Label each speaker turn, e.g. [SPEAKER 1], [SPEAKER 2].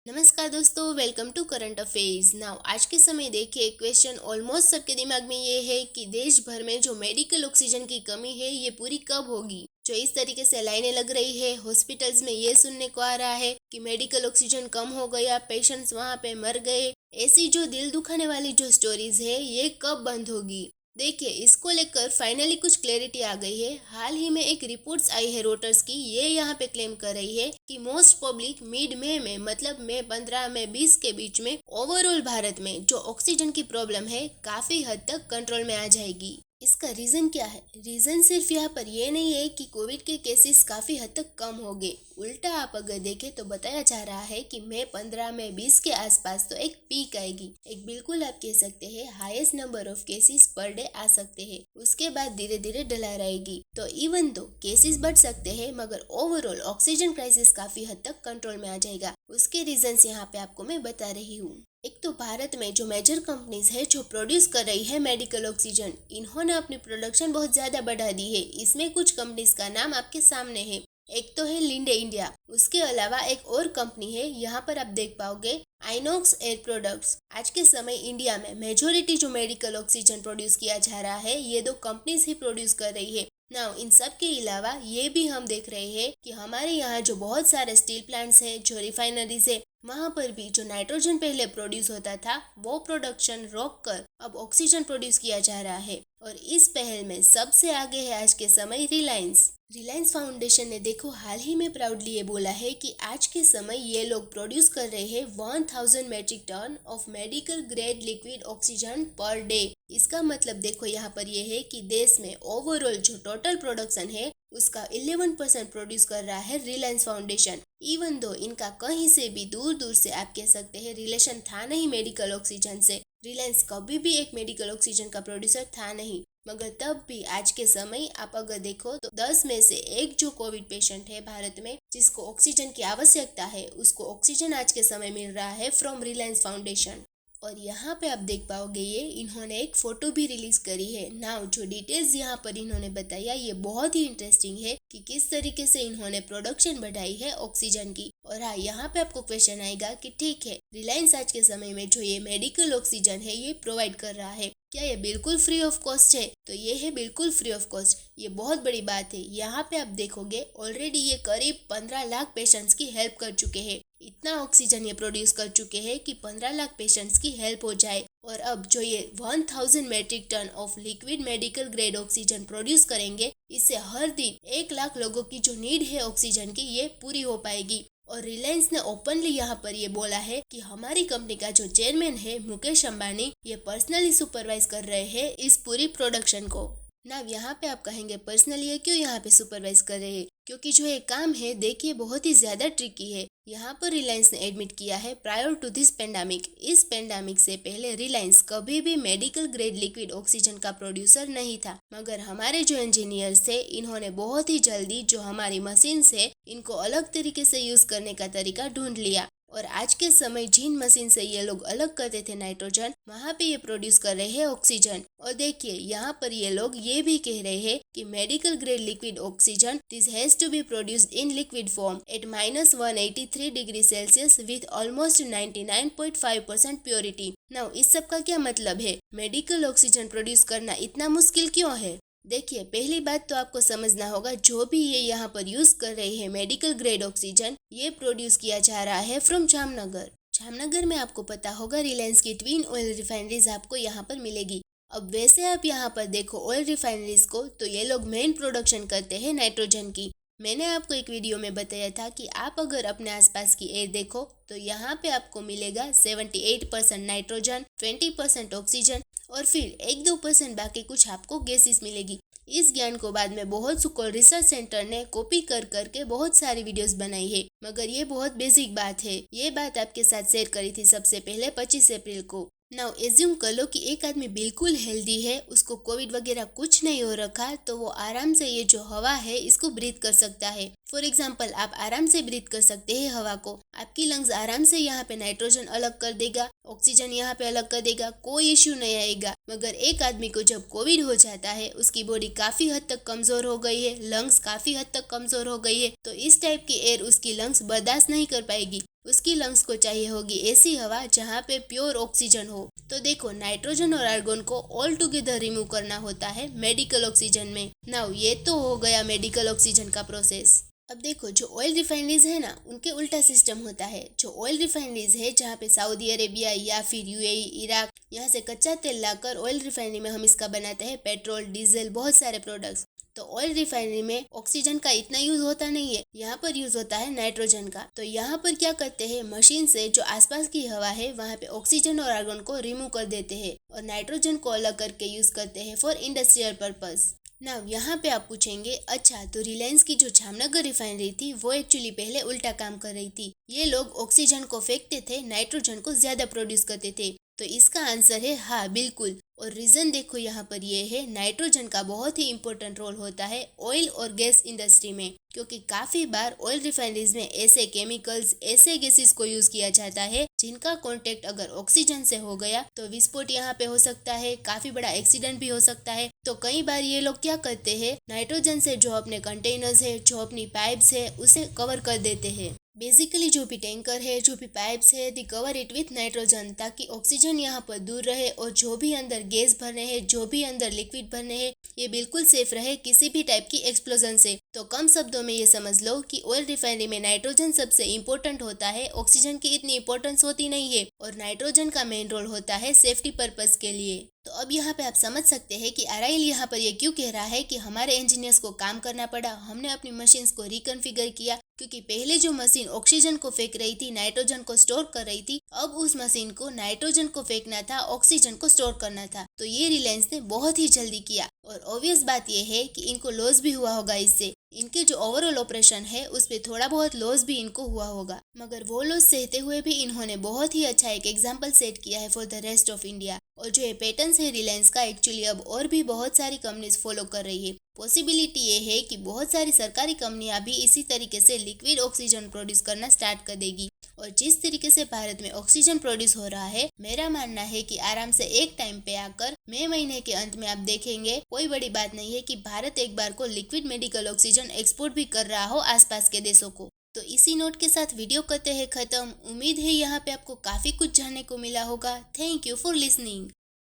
[SPEAKER 1] नमस्कार दोस्तों, welcome to current affairs. Now आज के समय देखिए, क्वेश्चन ऑलमोस्ट सबके दिमाग में ये है कि देश भर में जो मेडिकल ऑक्सीजन की कमी है ये पूरी कब होगी। जो इस तरीके से लाइनें लग रही है हॉस्पिटल्स में, ये सुनने को आ रहा है कि मेडिकल ऑक्सीजन कम हो गया, पेशेंट्स वहां पे मर गए। ऐसी जो दिल दुखाने वाली जो स्टोरीज है ये कब बंद होगी। देखिए, इसको लेकर फाइनली कुछ क्लैरिटी आ गई है। हाल ही में एक रिपोर्ट्स आई है रोटर्स की, ये यहाँ पे क्लेम कर रही है कि मोस्ट पब्लिक मिड मई में, मतलब मई 15 मई 20 के बीच में ओवरऑल भारत में जो ऑक्सीजन की प्रॉब्लम है काफी हद तक कंट्रोल में आ जाएगी। इसका रीजन क्या है? रीजन सिर्फ यहाँ पर ये नहीं है कि कोविड के केसेस काफी हद तक कम हो गए। उल्टा आप अगर देखें तो बताया जा रहा है कि मई 15 मई 20 के आसपास तो एक पीक आएगी। एक बिल्कुल आप कह सकते हैं highest number of cases per day आ सकते हैं। उसके बाद धीरे धीरे ढला रहेगी। तो इवन तो केसेस बढ़ सकते हैं मगर ओवरऑल ऑक्सीजन क्राइसिस काफी हद तक कंट्रोल में आ जाएगा। उसके रीजंस यहाँ पे आपको मैं बता रही हूँ। एक तो भारत में जो मेजर कंपनीज है जो प्रोड्यूस कर रही है मेडिकल ऑक्सीजन, इन्होंने अपनी प्रोडक्शन बहुत ज्यादा बढ़ा दी है। इसमें कुछ कंपनीज का नाम आपके सामने है। एक तो है लिंडे इंडिया, उसके अलावा एक और कंपनी है, यहाँ पर आप देख पाओगे आइनॉक्स एयर प्रोडक्ट्स। आज के समय इंडिया में मेजोरिटी जो मेडिकल ऑक्सीजन प्रोड्यूस किया जा रहा है ये दो कंपनीज ही प्रोड्यूस कर रही है। नाउ इन सब के अलावा ये भी हम देख रहे हैं कि हमारे यहाँ जो बहुत सारे स्टील प्लांट्स है, जो रिफाइनरीज है, वहां पर भी जो नाइट्रोजन पहले प्रोड्यूस होता था वो प्रोडक्शन रोक कर अब ऑक्सीजन प्रोड्यूस किया जा रहा है। और इस पहल में सबसे आगे है आज के समय रिलायंस। रिलायंस फाउंडेशन ने देखो हाल ही में प्राउडली ये बोला है कि आज के समय ये लोग प्रोड्यूस कर रहे हैं 1000 metric ton of medical grade liquid oxygen per day. इसका मतलब देखो यहाँ पर ये है कि देश में ओवरऑल जो टोटल प्रोडक्शन है उसका 11% प्रोड्यूस कर रहा है रिलायंस फाउंडेशन। इवन दो इनका कहीं से भी दूर दूर से आप कह सकते हैं रिलेशन था नहीं मेडिकल ऑक्सीजन से। रिलायंस कभी भी एक मेडिकल ऑक्सीजन का प्रोड्यूसर था नहीं, मगर तब भी आज के समय आप अगर देखो तो 10 में से एक जो कोविड पेशेंट है भारत में जिसको ऑक्सीजन की आवश्यकता है, उसको ऑक्सीजन आज के समय मिल रहा है फ्रॉम रिलायंस फाउंडेशन। और यहाँ पे आप देख पाओगे ये इन्होंने एक फोटो भी रिलीज करी है। नाउ जो डिटेल्स यहाँ पर इन्होंने बताया ये बहुत ही इंटरेस्टिंग है कि किस तरीके से इन्होंने प्रोडक्शन बढ़ाई है ऑक्सीजन की। और हाँ, यहाँ पे आपको क्वेश्चन आएगा कि ठीक है, रिलायंस आज के समय में जो ये मेडिकल ऑक्सीजन है ये प्रोवाइड कर रहा है, क्या ये बिल्कुल फ्री ऑफ कॉस्ट है? तो ये है बिल्कुल फ्री ऑफ कॉस्ट। ये बहुत बड़ी बात है। यहाँ पे आप देखोगे ऑलरेडी ये करीब 15 लाख पेशेंट्स की हेल्प कर चुके हैं। इतना ऑक्सीजन ये प्रोड्यूस कर चुके हैं कि 15 लाख पेशेंट्स की हेल्प हो जाए। और अब जो ये 1000 metric ton of liquid medical grade oxygen produce करेंगे, इससे हर दिन 1 लाख लोगों की जो नीड है ऑक्सीजन की ये पूरी हो पाएगी। और रिलायंस ने ओपनली यहाँ पर ये बोला है कि हमारी कंपनी का जो चेयरमैन है मुकेश अंबानी, ये पर्सनली सुपरवाइज कर रहे हैं इस पूरी प्रोडक्शन को। ना यहाँ पे आप कहेंगे पर्सनली ये क्यों यहाँ पे सुपरवाइज कर रहे हैं? क्योंकि जो ये काम है देखिए बहुत ही ज्यादा ट्रिकी है। यहाँ पर रिलायंस ने एडमिट किया है प्रायर टू दिस पेंडेमिक, इस पेंडेमिक से पहले रिलायंस कभी भी मेडिकल ग्रेड लिक्विड ऑक्सीजन का प्रोड्यूसर नहीं था। मगर हमारे जो इंजीनियर्स थे इन्होंने बहुत ही जल्दी जो हमारी मशीन है इनको अलग तरीके से यूज करने का तरीका ढूंढ लिया। और आज के समय जिन मशीन से ये लोग अलग करते थे नाइट्रोजन, वहाँ पे ये प्रोड्यूस कर रहे हैं ऑक्सीजन। और देखिए यहाँ पर ये लोग ये भी कह रहे हैं कि medical grade liquid oxygen this has to be produced in liquid form at -183 degree Celsius with almost 99.5% purity. Now इस सब का क्या मतलब है? मेडिकल ऑक्सीजन प्रोड्यूस करना इतना मुश्किल क्यों है? देखिए, पहली बात तो आपको समझना होगा, जो भी ये यहाँ पर यूज कर रहे हैं मेडिकल ग्रेड ऑक्सीजन, ये प्रोड्यूस किया जा रहा है फ्रॉम जामनगर। जामनगर में आपको पता होगा रिलायंस की ट्विन ऑयल रिफाइनरीज आपको यहाँ पर मिलेगी। अब वैसे आप यहाँ पर देखो ऑयल रिफाइनरीज को, तो ये लोग मेन प्रोडक्शन करते हैं नाइट्रोजन की। मैंने आपको एक वीडियो में बताया था कि आप अगर अपने आसपास की एयर देखो तो यहाँ पे आपको मिलेगा 78% नाइट्रोजन, 20% ऑक्सीजन और फिर 1-2% बाकी कुछ आपको गैसेस मिलेगी। इस ज्ञान को बाद में बहुत सुकॉल रिसर्च सेंटर ने कॉपी कर करके बहुत सारी वीडियोस बनाई है, मगर ये बहुत बेसिक बात है। ये बात आपके साथ शेयर करी थी सबसे पहले 25 अप्रैल को। नाउ एज्यूम कर लो कि एक आदमी बिल्कुल हेल्दी है, उसको कोविड वगैरह कुछ नहीं हो रखा, तो वो आराम से ये जो हवा है इसको ब्रीथ कर सकता है। फॉर एग्जाम्पल, आप आराम से ब्रीथ कर सकते हैं हवा को। आपकी लंग्स आराम से यहाँ पे नाइट्रोजन अलग कर देगा, ऑक्सीजन यहाँ पे अलग कर देगा, कोई इश्यू नहीं आएगा। मगर एक आदमी को जब कोविड हो जाता है, उसकी बॉडी काफी हद तक कमजोर हो गई है, लंग्स काफी हद तक कमजोर हो गई है, तो इस टाइप की एयर उसकी लंग्स बर्दाश्त नहीं कर पाएगी। उसकी लंग्स को चाहिए होगी ऐसी हवा जहाँ पे प्योर ऑक्सीजन हो। तो देखो, नाइट्रोजन और आर्गन को ऑल टुगेदर रिमूव करना होता है मेडिकल ऑक्सीजन में। नाउ ये तो हो गया मेडिकल ऑक्सीजन का प्रोसेस। अब देखो, जो ऑयल रिफाइनरीज है ना, उनके उल्टा सिस्टम होता है। जो ऑयल रिफाइनरीज है जहाँ पे सऊदी अरेबिया या फिर यूएई, इराक, यहाँ से कच्चा तेल लाकर ऑयल रिफाइनरी में हम इसका बनाते हैं पेट्रोल, डीजल, बहुत सारे प्रोडक्ट्स। तो ऑयल रिफाइनरी में ऑक्सीजन का इतना यूज होता नहीं है, यहाँ पर यूज होता है नाइट्रोजन का। तो यहाँ पर क्या करते हैं, मशीन से जो आसपास की हवा है वहाँ पे ऑक्सीजन और आर्गन को रिमूव कर देते हैं और नाइट्रोजन को अलग करके यूज करते हैं फॉर इंडस्ट्रियल पर्पस। ना यहाँ पे आप पूछेंगे, अच्छा तो रिलायंस की जो जामनगर रिफाइनरी थी वो एक्चुअली पहले उल्टा काम कर रही थी। ये लोग ऑक्सीजन को फेंकते थे, नाइट्रोजन को ज्यादा प्रोड्यूस करते थे। तो इसका आंसर है हाँ, बिल्कुल। और रीजन देखो यहाँ पर ये है, नाइट्रोजन का बहुत ही इंपॉर्टेंट रोल होता है ऑयल और गैस इंडस्ट्री में, क्योंकि काफी बार ऑयल रिफाइनरीज में ऐसे केमिकल्स, ऐसे गैसेस को यूज किया जाता है जिनका कांटेक्ट अगर ऑक्सीजन से हो गया तो विस्फोट यहाँ पे हो सकता है, काफी बड़ा एक्सीडेंट भी हो सकता है। तो कई बार ये लोग क्या करते हैं, नाइट्रोजन से जो अपने कंटेनर्स है, जो अपनी पाइप्स है, उसे कवर कर देते हैं। बेसिकली जो भी टैंकर है, जो भी पाइप्स है, दी कवर इट विथ नाइट्रोजन, ताकि ऑक्सीजन यहाँ पर दूर रहे और जो भी अंदर गैस भरने हैं, जो भी अंदर लिक्विड भरने हैं, ये बिल्कुल सेफ रहे किसी भी टाइप की एक्सप्लोजन से। तो कम शब्दों में ये समझ लो कि ऑयल रिफाइनरी में नाइट्रोजन सबसे इम्पोर्टेंट होता है, ऑक्सीजन की इतनी इंपॉर्टेंस होती नहीं है, और नाइट्रोजन का मेन रोल होता है सेफ्टी पर्पस के लिए। तो अब यहाँ पे आप समझ सकते हैं कि आरआईएल यहाँ पर ये क्यों कह रहा है कि हमारे इंजीनियर्स को काम करना पड़ा, हमने अपनी मशीन्स को रिकॉन्फ़िगर किया, क्योंकि पहले जो मशीन ऑक्सीजन को फेंक रही थी, नाइट्रोजन को स्टोर कर रही थी, अब उस मशीन को नाइट्रोजन को फेंकना था, ऑक्सीजन को स्टोर करना था। तो ये रिलायंस ने बहुत ही जल्दी किया, और ऑब्वियस बात यह है कि इनको लॉस भी हुआ होगा इससे। इनके जो ओवरऑल ऑपरेशन है उस पे थोड़ा बहुत लॉस भी इनको हुआ होगा, मगर वो लॉस सहते हुए भी इन्होंने बहुत ही अच्छा एक एग्जाम्पल सेट किया है for the rest of India. और जो ये पैटर्न्स है रिलायंस का, एक्चुअली अब और भी बहुत सारी कंपनीज फॉलो कर रही है। पॉसिबिलिटी ये है कि बहुत सारी सरकारी कंपनियां भी इसी तरीके से लिक्विड ऑक्सीजन प्रोड्यूस करना स्टार्ट कर देगी। और जिस तरीके से भारत में ऑक्सीजन प्रोड्यूस हो रहा है, मेरा मानना है कि आराम से एक टाइम पे आकर मई महीने के अंत में आप देखेंगे, कोई बड़ी बात नहीं है कि भारत एक बार को लिक्विड मेडिकल ऑक्सीजन एक्सपोर्ट भी कर रहा हो आसपास के देशों को। तो इसी नोट के साथ वीडियो करते हैं खत्म। उम्मीद है यहाँ पे आपको काफी कुछ जानने को मिला होगा। Thank you for listening.